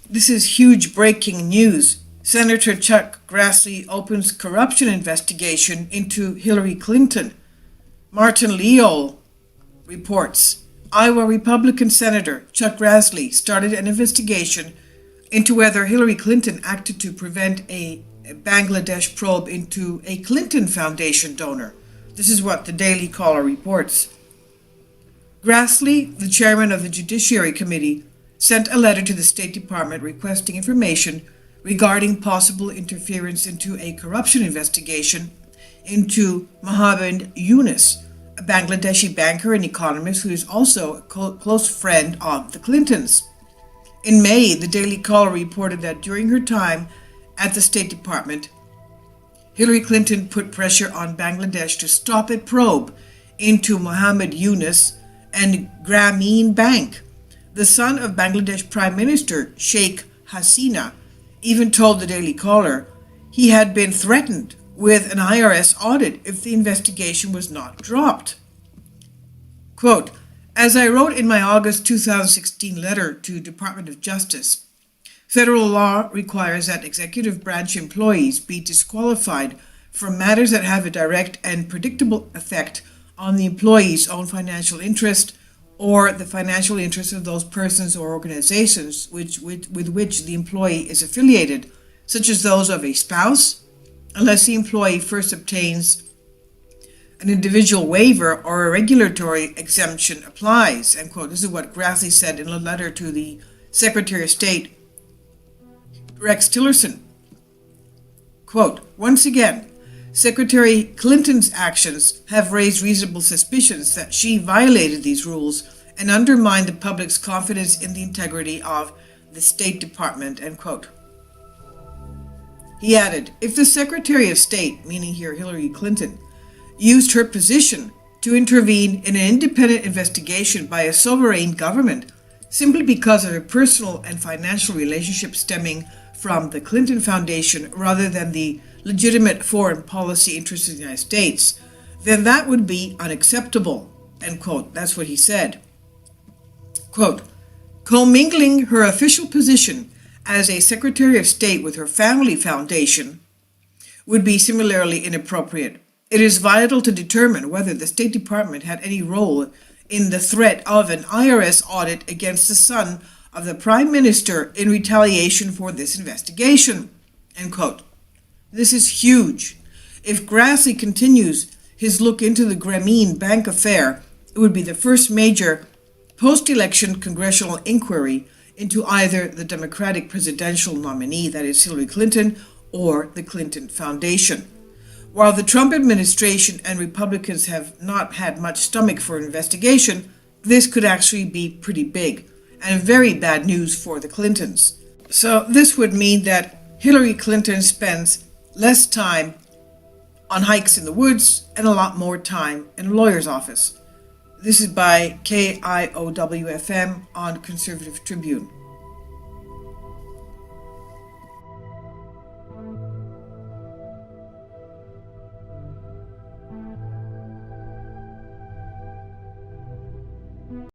This is huge breaking news. Senator Chuck Grassley opens corruption investigation into Hillary Clinton. Martin Leol reports Iowa Republican Senator Chuck Grassley started an investigation into whether Hillary Clinton acted to prevent a Bangladesh probe into a Clinton Foundation donor. This is what the Daily Caller reports. Grassley, the chairman of the Judiciary Committee, sent a letter to the State Department requesting information regarding possible interference into a corruption investigation into Mohammed Yunus, a Bangladeshi banker and economist who is also a close friend of the Clintons. In May, the Daily Caller reported that during her time at the State Department, Hillary Clinton put pressure on Bangladesh to stop a probe into Mohammed Yunus and Grameen Bank. The son of Bangladesh Prime Minister Sheikh Hasina even told the Daily Caller he had been threatened with an IRS audit if the investigation was not dropped. Quote, as I wrote in my August 2016 letter to Department of Justice, federal law requires that executive branch employees be disqualified from matters that have a direct and predictable effect on the employee's own financial interest or the financial interest of those persons or organizations with which the employee is affiliated, such as those of a spouse, unless the employee first obtains an individual waiver or a regulatory exemption applies, end quote. This is what Grassley said in a letter to the Secretary of State, Rex Tillerson. Quote, once again, Secretary Clinton's actions have raised reasonable suspicions that she violated these rules and undermined the public's confidence in the integrity of the State Department, end quote. He added, if the Secretary of State, meaning here Hillary Clinton, used her position to intervene in an independent investigation by a sovereign government simply because of a personal and financial relationship stemming from the Clinton Foundation rather than the legitimate foreign policy interests of the United States, then that would be unacceptable, end quote. That's what he said. Quote, commingling her official position as a Secretary of State with her family foundation would be similarly inappropriate. It is vital to determine whether the State Department had any role in the threat of an IRS audit against the son of the Prime Minister in retaliation for this investigation, end quote. This is huge. If Grassley continues his look into the Grameen Bank affair, it would be the first major post-election congressional inquiry into either the Democratic presidential nominee, that is Hillary Clinton, or the Clinton Foundation. While the Trump administration and Republicans have not had much stomach for an investigation, this could actually be pretty big and very bad news for the Clintons. So this would mean that Hillary Clinton spends less time on hikes in the woods and a lot more time in a lawyer's office. This is by KIOWFM on Conservative Tribune.